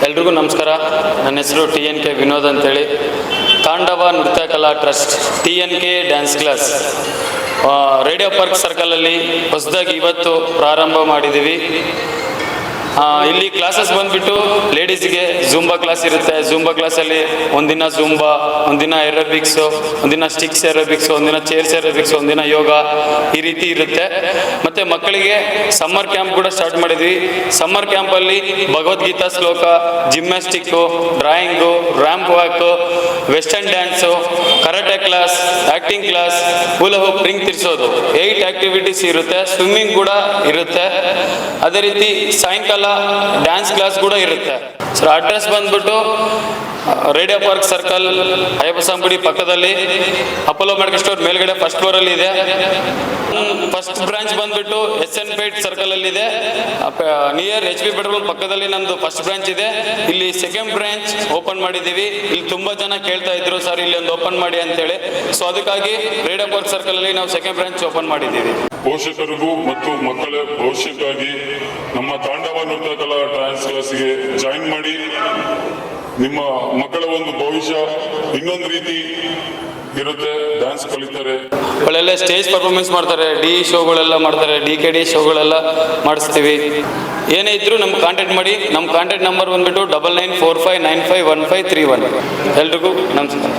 ಎಲ್ರಿಗೂ ನಮಸ್ಕಾರ. ನನ್ನ ಹೆಸರು TNK ವಿನೋದ್ ಅಂತೇಳಿ. Tandava Nritya Kala trust TNK dance class radio park ಸರ್ಕಲಲ್ಲಿ ಹೊಸದಾಗಿ ಇವತ್ತು ಪ್ರಾರಂಭ ಮಾಡಿದ್ದೀವಿ. ಇಲ್ಲಿ ಕ್ಲಾಸಸ್ ಬಂದುಬಿಟ್ಟು ಲೇಡೀಸ್ಗೆ ಜುಂಬಾ ಕ್ಲಾಸ್ ಇರುತ್ತೆ. ಜುಂಬಾ ಕ್ಲಾಸಲ್ಲಿ ಒಂದಿನ ಜುಂಬಾ, ಒಂದಿನ ಏರೋಬಿಕ್ಸು, ಒಂದಿನ ಸ್ಟಿಕ್ಸ್ ಏರೋಬಿಕ್ಸು, ಒಂದಿನ ಚೇರ್ಸ್ ಏರೋಬಿಕ್ಸು, ಒಂದಿನ ಯೋಗ, ಈ ರೀತಿ ಇರುತ್ತೆ. ಮತ್ತು ಮಕ್ಕಳಿಗೆ ಸಮ್ಮರ್ ಕ್ಯಾಂಪ್ ಕೂಡ ಸ್ಟಾರ್ಟ್ ಮಾಡಿದ್ವಿ. ಸಮ್ಮರ್ ಕ್ಯಾಂಪಲ್ಲಿ ಭಗವದ್ಗೀತಾ ಶ್ಲೋಕ, gymnastic, drawing, ramp walk, western dance, karate class, acting class, hula hoop, ring ತಿರ್ಸೋದು, 8 ಆ್ಯಕ್ಟಿವಿಟೀಸ್ ಇರುತ್ತೆ. ಸ್ವಿಮ್ಮಿಂಗ್ ಕೂಡ ಇರುತ್ತೆ. ಅದೇ ರೀತಿ ಸಾಯಂಕಾಲ ಡ್ಯಾನ್ಸ್ ಕ್ಲಾಸ್ ಕೂಡ ಇರುತ್ತೆ. ಸರ್, ಅಡ್ರೆಸ್ ಬಂದ್ಬಿಟ್ಟು ರೇಡಿಯೋ ಪಾರ್ಕ್ ಸರ್ಕಲ್, ಅಯ್ಯಪ್ಪಸ್ವಾಮಿ ಪಕ್ಕದಲ್ಲಿ, ಅಪೋಲೋ ಮೆಡಿಕಲ್ ಸ್ಟೋರ್ ಮೇಲ್ಗಡೆ ಫಸ್ಟ್ ಫ್ಲೋರಲ್ಲಿ ಇದೆ. ಫಸ್ಟ್ ಬ್ರಾಂಚ್ ಬಂದ್ಬಿಟ್ಟು SN ಪೇಟ್ ಸರ್ಕಲ್ ಅಲ್ಲಿ ಇದೆ. ನಿಯರ್ HP ಪೆಟ್ರೋಲ್ ಪಕ್ಕದಲ್ಲಿ ನಮ್ದು ಫಸ್ಟ್ ಬ್ರಾಂಚ್ ಇದೆ. ಇಲ್ಲಿ ಸೆಕೆಂಡ್ ಬ್ರಾಂಚ್ ಓಪನ್ ಮಾಡಿದ್ದೀವಿ. ಇಲ್ಲಿ ತುಂಬಾ ಜನ ಕೇಳ್ತಾ ಇದ್ರು, ಸರ್ ಇಲ್ಲಿ ಒಂದು ಓಪನ್ ಮಾಡಿ ಅಂತೇಳಿ. ಸೊ ಅದಕ್ಕಾಗಿ ರೇಡಿಯೋ ಪಾರ್ಕ್ ಸರ್ಕಲ್ ಅಲ್ಲಿ ನಾವು ಸೆಕೆಂಡ್ ಬ್ರಾಂಚ್ ಓಪನ್ ಮಾಡಿದ್ದೀವಿ. ಪೋಷಕರಿಗೂ ಮತ್ತು ಮಕ್ಕಳ ಭವಿಷ್ಯಕ್ಕಾಗಿ ನಮ್ಮ ತಾಂಡವ ನೃತ್ಯ ಕಲಾ ಡ್ಯಾನ್ಸ್ ಕ್ಲಾಸ್ಗೆ ಜಾಯಿನ್ ಮಾಡಿ. ನಿಮ್ಮ ಮಕ್ಕಳ ಒಂದು ಭವಿಷ್ಯ ಇನ್ನೊಂದು ರೀತಿ ಇರುತ್ತೆ. ಡ್ಯಾನ್ಸ್ ಕಲಿತಾರೆ, ಒಳ್ಳೆ ಸ್ಟೇಜ್ ಪರ್ಫಾರ್ಮೆನ್ಸ್ ಮಾಡ್ತಾರೆ, ಡಿ ಶೋಗಳೆಲ್ಲ ಮಾಡ್ತಾರೆ, DKD ಶೋಗಳೆಲ್ಲ ಮಾಡಿಸ್ತೀವಿ. ಏನೇ ಇದ್ರು ನಮ್ಗೆ ಕಾಂಟ್ಯಾಕ್ಟ್ ಮಾಡಿ. ನಮ್ಮ ಕಾಂಟ್ಯಾಕ್ಟ್ ನಂಬರ್ ಬಂದ್ಬಿಟ್ಟು 9945951531. ಎಲ್ರಿಗೂ ನಮಸ್ಕಾರ.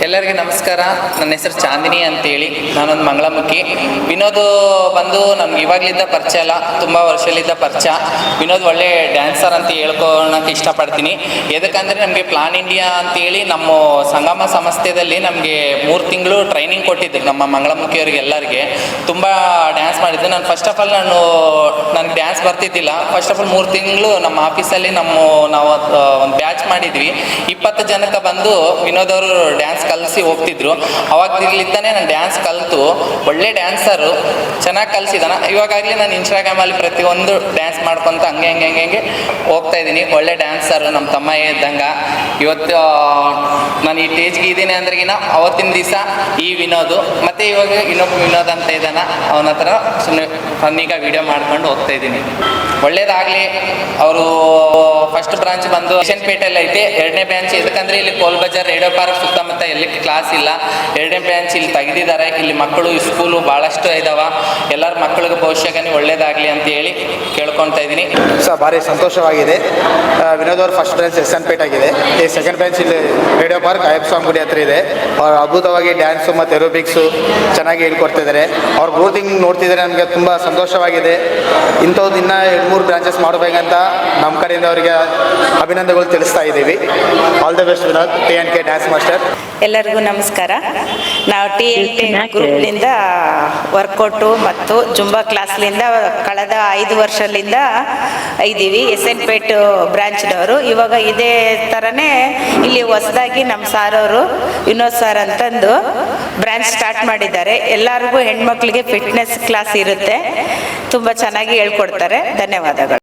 ಎಲ್ಲರಿಗೂ ನಮಸ್ಕಾರ. ನನ್ನ ಹೆಸರು ಚಾಂದಿನಿ ಅಂತೇಳಿ. ನಾನೊಂದು ಮಂಗಳಮುಖಿ. ವಿನೋದ್ ಬಂದು ನಮ್ಗೆ ಇವಾಗಲಿದ್ದ ಪರಿಚಯ ಅಲ್ಲ, ತುಂಬ ವರ್ಷಲಿದ್ದ ಪರಿಚಯ. ವಿನೋದ್ ಒಳ್ಳೆ ಡ್ಯಾನ್ಸರ್ ಅಂತ ಹೇಳ್ಕೊಳಕ್ಕೆ ಇಷ್ಟಪಡ್ತೀನಿ. ಎದಕ್ಕಂದರೆ ನಮಗೆ ಪ್ಲಾನ್ ಇಂಡಿಯಾ ಅಂತೇಳಿ ನಮ್ಮ ಸಂಗಮ ಸಂಸ್ಥೆಯಲ್ಲಿ ನಮಗೆ 3 ತಿಂಗಳು ಟ್ರೈನಿಂಗ್ ಕೊಟ್ಟಿದ್ರು ನಮ್ಮ ಮಂಗಳಮುಖಿಯವರಿಗೆ ಎಲ್ಲರಿಗೆ. ತುಂಬ ಡ್ಯಾನ್ಸ್ ಮಾಡಿದ್ದೆ ನಾನು. ಫಸ್ಟ್ ಆಫ್ ಆಲ್ ನನಗೆ ಡ್ಯಾನ್ಸ್ ಬರ್ತಿದ್ದಿಲ್ಲ. ಫಸ್ಟ್ ಆಫ್ ಆಲ್ 3 ತಿಂಗಳು ನಮ್ಮ ಆಫೀಸಲ್ಲಿ ನಾವು ಒಂದು ಬ್ಯಾಚ್ ಮಾಡಿದ್ವಿ. 20 ಜನಕ್ಕೆ ಬಂದು ವಿನೋದ್ ಅವರು ಡ್ಯಾನ್ಸ್ ಕಲಿಸಿ ಹೋಗ್ತಿದ್ರು. ಅವಾಗಲಿದ್ದಾನೆ ನಾನು ಡ್ಯಾನ್ಸ್ ಕಲಿತು ಒಳ್ಳೆ ಡ್ಯಾನ್ಸರು, ಚೆನ್ನಾಗಿ ಕಲಿಸಿದಾನ. ಇವಾಗಲೇ ನಾನು ಇನ್ಸ್ಟಾಗ್ರಾಮಲ್ಲಿ ಪ್ರತಿಯೊಂದು ಡ್ಯಾನ್ಸ್ ಮಾಡ್ಕೊತ ಹಂಗೆ ಹೋಗ್ತಾ ಇದ್ದೀನಿ. ಒಳ್ಳೆ ಡ್ಯಾನ್ಸರು, ನಮ್ಮ ತಮ್ಮ ಇದ್ದಂಗೆ. ಇವತ್ತು ನಾನು ಈ ಸ್ಟೇಜ್ಗೆ ಇದ್ದೀನಿ ಅಂದ್ರೆಗಿನ ಅವತ್ತಿನ ದಿವಸ ಈ ವಿನೋದು, ಮತ್ತು ಇವಾಗ ಇನ್ನೊಬ್ಬ ವಿನೋದ್ ಅಂತ ಇದ್ದಾನ, ಅವನ ಹತ್ರ ಸುಮ್ಮನೆ ಫನ್ನೀಗ ವಿಡಿಯೋ ಮಾಡ್ಕೊಂಡು ಹೋಗ್ತಾ ಇದ್ದೀನಿ. ಒಳ್ಳೇದಾಗಲಿ. ಅವರು ಫಸ್ಟ್ ಬ್ರಾಂಚ್ ಬಂದು SN ಪೇಟೆಯಲ್ಲಿ ಐತೆ. 2ನೇ ಬ್ರಾಂಚ್ ಎದಕ್ಕಂದರೆ ಇಲ್ಲಿ ಕೋಲ್ ಬಜಾರ್ ರೇಡಿಯೋ ಪಾರ್ಕ್ ಸುತ್ತಮುತ್ತ ಎಲ್ಲಿ ಕ್ಲಾಸ್ ಇಲ್ಲ. 2ನೇ ಬ್ರಾಂಚ್ ಇಲ್ಲಿ ತೆಗೆದಿದ್ದಾರೆ. ಇಲ್ಲಿ ಮಕ್ಕಳು ಸ್ಕೂಲು ಭಾಳಷ್ಟು ಇದ್ದಾವೆ. ಎಲ್ಲರ ಮಕ್ಕಳಿಗೆ ಭವಿಷ್ಯಕ್ಕೆ ಒಳ್ಳೇದಾಗಲಿ ಅಂತ ಹೇಳಿ ಕೇಳ್ಕೊತಾ ಇದ್ದೀನಿ. ಭಾರಿ ಸಂತೋಷವಾಗಿದೆ. ವಿನೋದ್ ಅವ್ರ ಫಸ್ಟ್ ಬ್ರಾಂಚ್ SN ಪೇಟ್ ಆಗಿದೆ. ಈ ಸೆಕೆಂಡ್ ಬ್ರಾಂಚ್ ಇಲ್ಲಿ ರೇಡಿಯೋ ಪಾರ್ಕ್ ಅಯ್ಯಪ್ಪಸ್ವಾಮಿ ಗುಡಿ ಹತ್ರ ಇದೆ. ಅವ್ರು ಅದ್ಭುತವಾಗಿ ಡ್ಯಾನ್ಸು ಮತ್ತು ಏರೋಬಿಕ್ಸು ಚೆನ್ನಾಗಿ ಹೇಳ್ಕೊಡ್ತಿದ್ದಾರೆ. ಅವ್ರ ಗ್ರೋತಿಂಗ್ ನೋಡ್ತಿದ್ದಾರೆ. ನಮಗೆ ತುಂಬ ಸಂತೋಷವಾಗಿದೆ. ಇಂಥದ್ದು ಇನ್ನೂ 2-3 ಬ್ರಾಂಚಸ್ ಮಾಡಬೇಕಂತ ನಮ್ಮ ಕಡೆಯಿಂದ ಅವರಿಗೆ ಅಭಿನಂದನೆಗಳು ತಿಳಿಸ್ತಾ ಇದ್ದೀವಿ. All the best Vinod, TNK dance master. ಎಲ್ಲರಿಗೂ ನಮಸ್ಕಾರ. ನಾವು TNK ಗ್ರೂಪ್ನಿಂದ ವರ್ಕೌಟು ಮತ್ತು ಜುಂಬಾ ಕ್ಲಾಸ್ಲಿಂದ ಕಳೆದ 5 ವರ್ಷದಿಂದ ಇದ್ದೀವಿ. SN ಪೇಟ್ ಬ್ರಾಂಚ್ನವರು. ಇವಾಗ ಇದೇ ಥರನೇ ಇಲ್ಲಿ ಹೊಸದಾಗಿ ನಮ್ಮ ಸಾರವರು ವಿನೋದ್ ಸರ್ ಅಂತಂದು ಬ್ರಾಂಚ್ ಸ್ಟಾರ್ಟ್ ಮಾಡಿದ್ದಾರೆ. ಎಲ್ಲರಿಗೂ ಹೆಣ್ಮಕ್ಳಿಗೆ ಫಿಟ್ನೆಸ್ ಕ್ಲಾಸ್ ಇರುತ್ತೆ. ತುಂಬ ಚೆನ್ನಾಗಿ ಹೇಳ್ಕೊಡ್ತಾರೆ. ಧನ್ಯವಾದಗಳು.